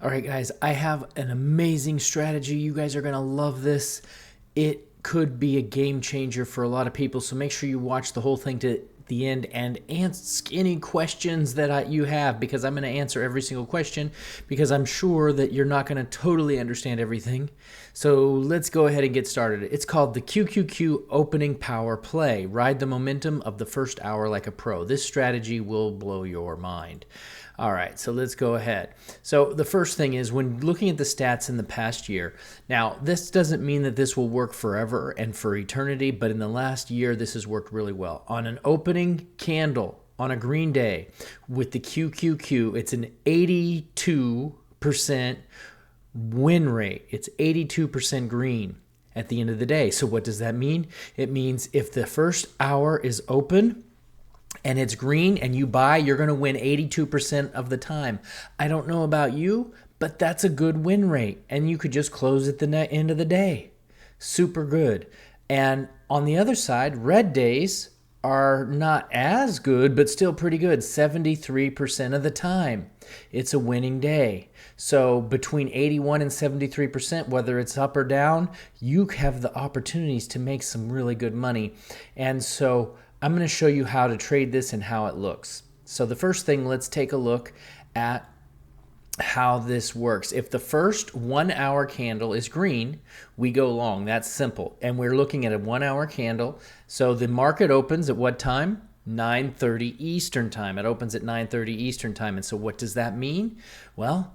All right, guys, I have an amazing strategy. You guys are going to love this. It could be a game changer for a lot of people. So make sure you watch the whole thing to the end and ask any questions that you have, because I'm going to answer every single question, because I'm sure that you're not going to totally understand everything. So let's go ahead and get started. It's called the QQQ Opening Power Play. Ride the momentum of the first hour like a pro. This strategy will blow your mind. All right, so let's go ahead. So the first thing is, when looking at the stats in the past year, now this doesn't mean that this will work forever and for eternity, but in the last year, this has worked really well. On an opening candle on a green day with the QQQ, it's an 82% win rate. It's 82% green at the end of the day. So what does that mean? It means if the first hour is open and it's green and you buy, you're going to win 82% of the time. I don't know about you, but that's a good win rate. And you could just close at the end of the day. Super good. And on the other side, red days are not as good, but still pretty good. 73% of the time, it's a winning day. So between 81 and 73%, whether it's up or down, you have the opportunities to make some really good money. And so I'm going to show you how to trade this and how it looks. So the first thing, let's take a look at how this works. If the first 1 hour candle is green, we go long. That's simple. And we're looking at a 1 hour candle. So the market opens at what time? 9:30 Eastern time. It opens at 9:30 Eastern time. And so what does that mean? Well,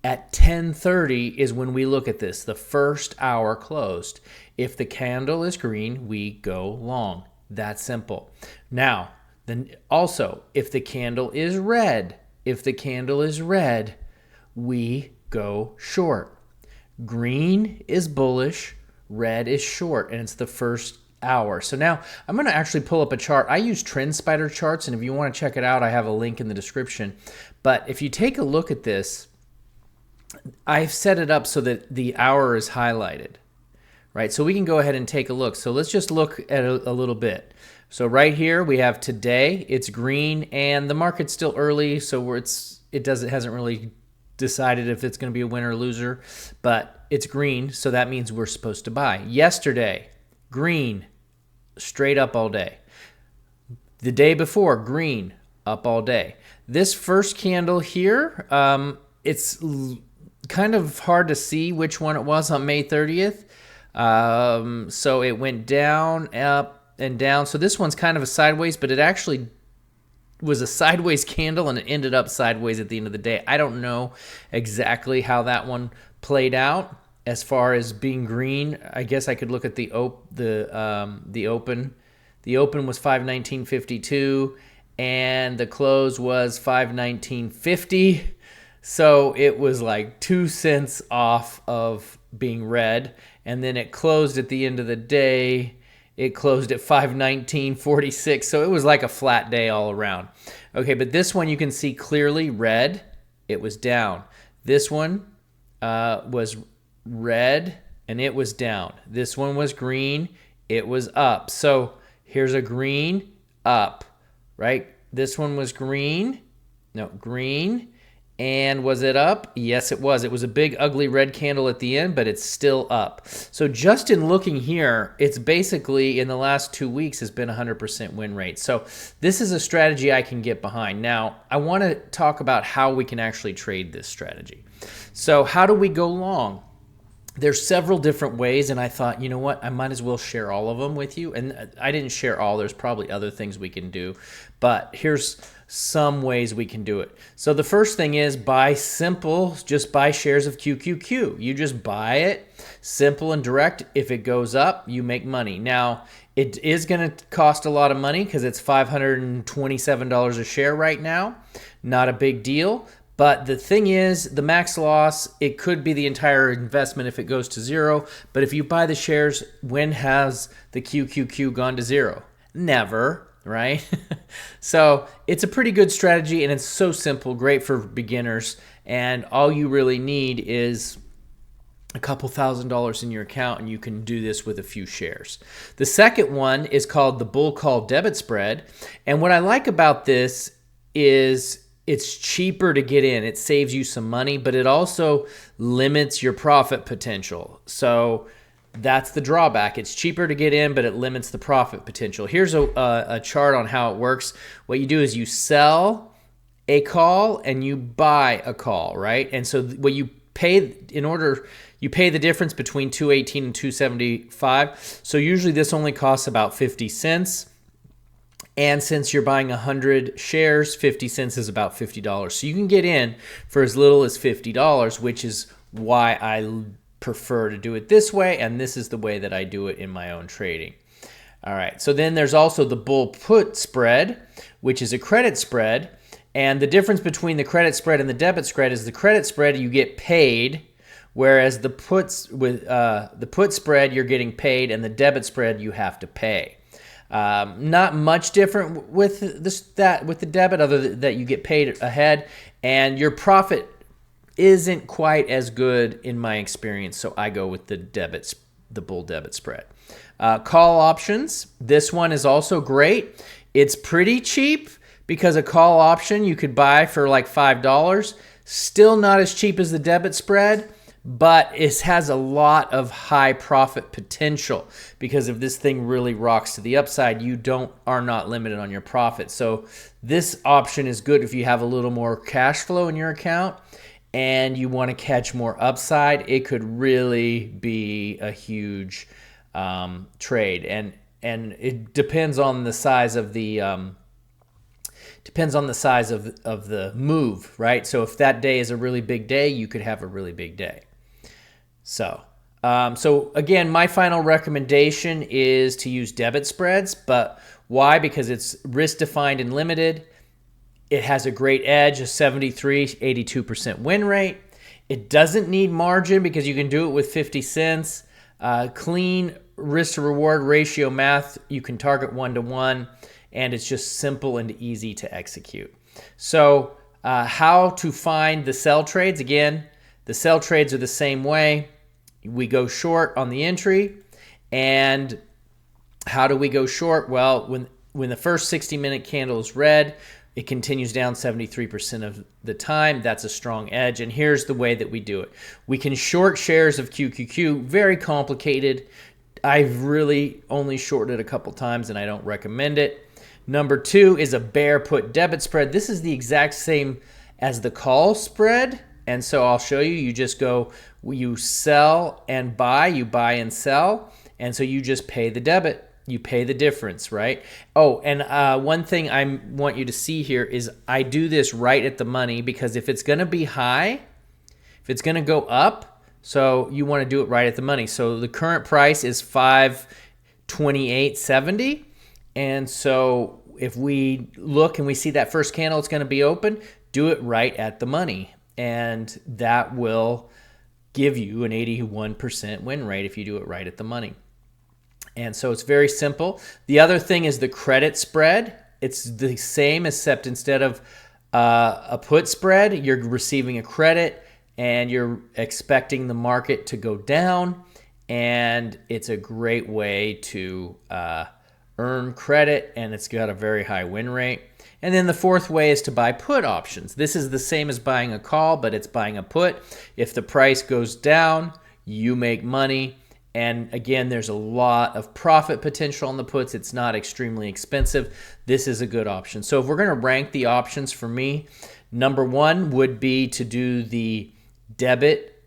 at 10:30 is when we look at this. The first hour closed. If the candle is green, we go long. That's simple. Now, then also, if the candle is red, we go short. Green is bullish, red is short, and it's the first hour. So now I'm going to actually pull up a chart. I use TrendSpider charts, and if you want to check it out, I have a link in the description. But if you take a look at this, I've set it up so that the hour is highlighted. Right, so we can go ahead and take a look. So let's just look at a little bit. So right here we have today. It's green, and the market's still early, so it hasn't really decided if it's going to be a winner or loser, but it's green, so that means we're supposed to buy. Yesterday, green, straight up all day. The day before, green, up all day. This first candle here, it's kind of hard to see which one it was on May 30th. So it went down, up, and down. So this one's kind of a sideways, but it actually was a sideways candle, and it ended up sideways at the end of the day. I don't know exactly how that one played out as far as being green. I guess I could look at the open. The open was 519.52, and the close was 519.50. So it was like 2 cents off of being red. And then it closed at the end of the day. It closed at 519.46. So it was like a flat day all around. Okay, but this one you can see clearly red. It was down. This one was red and it was down. This one was green. It was up. So here's a green, up, right? This one was green. No, green. And was it up? Yes, it was. It was a big, ugly red candle at the end, but it's still up. So just in looking here, it's basically in the last 2 weeks has been 100% win rate. So this is a strategy I can get behind. Now, I want to talk about how we can actually trade this strategy. So how do we go long? There's several different ways, and I thought, you know what, I might as well share all of them with you. And I didn't share all. There's probably other things we can do, but here's some ways we can do it. So the first thing is buy simple, just buy shares of QQQ. You just buy it, simple and direct. If it goes up, you make money. Now, it is going to cost a lot of money because it's $527 a share right now. Not a big deal. But the thing is, the max loss, it could be the entire investment if it goes to zero. But if you buy the shares, when has the QQQ gone to zero? Never, right? So it's a pretty good strategy, and it's so simple, great for beginners. And all you really need is a couple $1,000s in your account, and you can do this with a few shares. The second one is called the bull call debit spread. And what I like about this is it's cheaper to get in. It saves you some money, but it also limits your profit potential. So that's the drawback. It's cheaper to get in, but it limits the profit potential. Here's a chart on how it works. What you do is you sell a call and you buy a call, right? And so what you pay you pay the difference between 218 and 275. So usually this only costs about 50 cents. And since you're buying 100 shares, 50 cents is about $50. So you can get in for as little as $50, which is why I prefer to do it this way. And this is the way that I do it in my own trading. All right. So then there's also the bull put spread, which is a credit spread. And the difference between the credit spread and the debit spread is the credit spread you get paid, whereas the the put spread you're getting paid, and the debit spread you have to pay. Not much different with with the debit, other than that you get paid ahead, and your profit isn't quite as good in my experience. So I go with the bull debit spread. Call options. This one is also great. It's pretty cheap because a call option you could buy for like $5. Still not as cheap as the debit spread, but it has a lot of high profit potential because if this thing really rocks to the upside, you are not limited on your profit. So this option is good if you have a little more cash flow in your account and you want to catch more upside. It could really be a huge trade, and it depends on the size of the move, right? So if that day is a really big day, you could have a really big day. So again, my final recommendation is to use debit spreads, but why? Because it's risk defined and limited. It has a great edge, a 82% win rate. It doesn't need margin because you can do it with 50 cents. Clean risk to reward ratio math. You can target 1-to-1, and it's just simple and easy to execute. So how to find the sell trades? Again, the sell trades are the same way. We go short on the entry. And how do we go short? Well, when the first 60-minute candle is red, it continues down 73% of the time. That's a strong edge. And here's the way that we do it. We can short shares of QQQ. Very complicated. I've really only shorted it a couple times, and I don't recommend it. Number 2 is a bear put debit spread. This is the exact same as the call spread. And so I'll show you. You just go, you sell and buy, you buy and sell. And so you just pay the debit. You pay the difference, right? Oh, and one thing I want you to see here is I do this right at the money because if it's going to be high, if it's going to go up, so you want to do it right at the money. So the current price is $528.70. And so if we look and we see that first candle, it's going to be open, do it right at the money. And that will give you an 81% win rate if you do it right at the money. And so it's very simple. The other thing is the credit spread. It's the same, except instead of a put spread, you're receiving a credit and you're expecting the market to go down. And it's a great way to earn credit, and it's got a very high win rate. And then the fourth way is to buy put options. This is the same as buying a call, but it's buying a put. If the price goes down, you make money. And again, there's a lot of profit potential on the puts. It's not extremely expensive. This is a good option. So if we're going to rank the options for me, number 1 would be to do the debit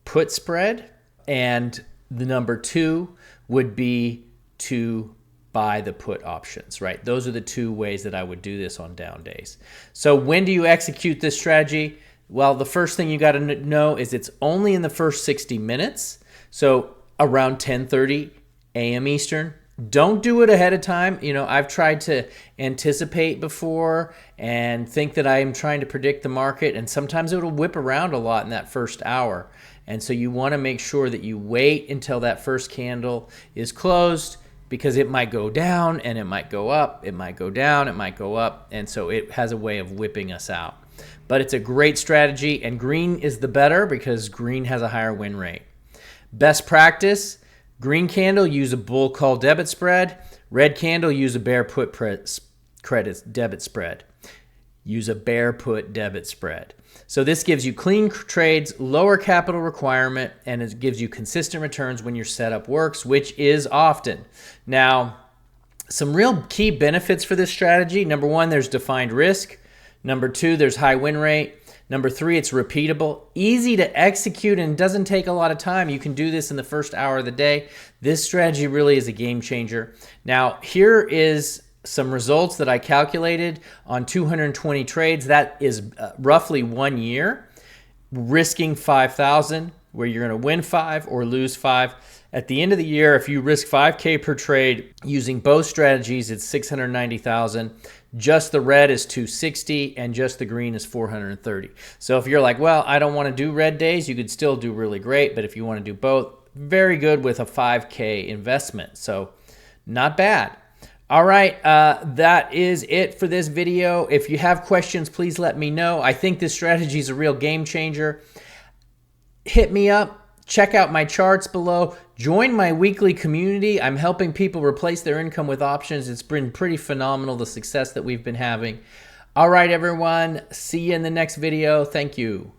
put spread. And the number 2 would be to buy the put options, right? Those are the 2 ways that I would do this on down days. So when do you execute this strategy? Well, the first thing you got to know is it's only in the first 60 minutes. So around 10:30 a.m. Eastern. Don't do it ahead of time. You know, I've tried to anticipate before and think that I am trying to predict the market, and sometimes it'll whip around a lot in that first hour. And so you want to make sure that you wait until that first candle is closed, because it might go down and it might go up, it might go down, it might go up, and so it has a way of whipping us out. But it's a great strategy, and green is the better because green has a higher win rate. Best practice, green candle, use a bull call debit spread. Red candle, use a bear put credit debit spread. use a bear put debit spread. So this gives you clean trades, lower capital requirement, and it gives you consistent returns when your setup works, which is often. Now, some real key benefits for this strategy. Number one, there's defined risk. Number two, there's high win rate. Number three, it's repeatable, easy to execute, and doesn't take a lot of time. You can do this in the first hour of the day. This strategy really is a game changer. Now, here is some results that I calculated on 220 trades. That is roughly 1 year, risking 5,000, where you're going to win 5 or lose 5. At the end of the year, if you risk 5K per trade using both strategies, it's 690,000. Just the red is 260 and just the green is 430. So if you're like, well, I don't want to do red days, you could still do really great. But if you want to do both, very good with a 5K investment. So not bad. All right, that is it for this video. If you have questions, please let me know. I think this strategy is a real game changer. Hit me up. Check out my charts below. Join my weekly community. I'm helping people replace their income with options. It's been pretty phenomenal, the success that we've been having. All right, everyone. See you in the next video. Thank you.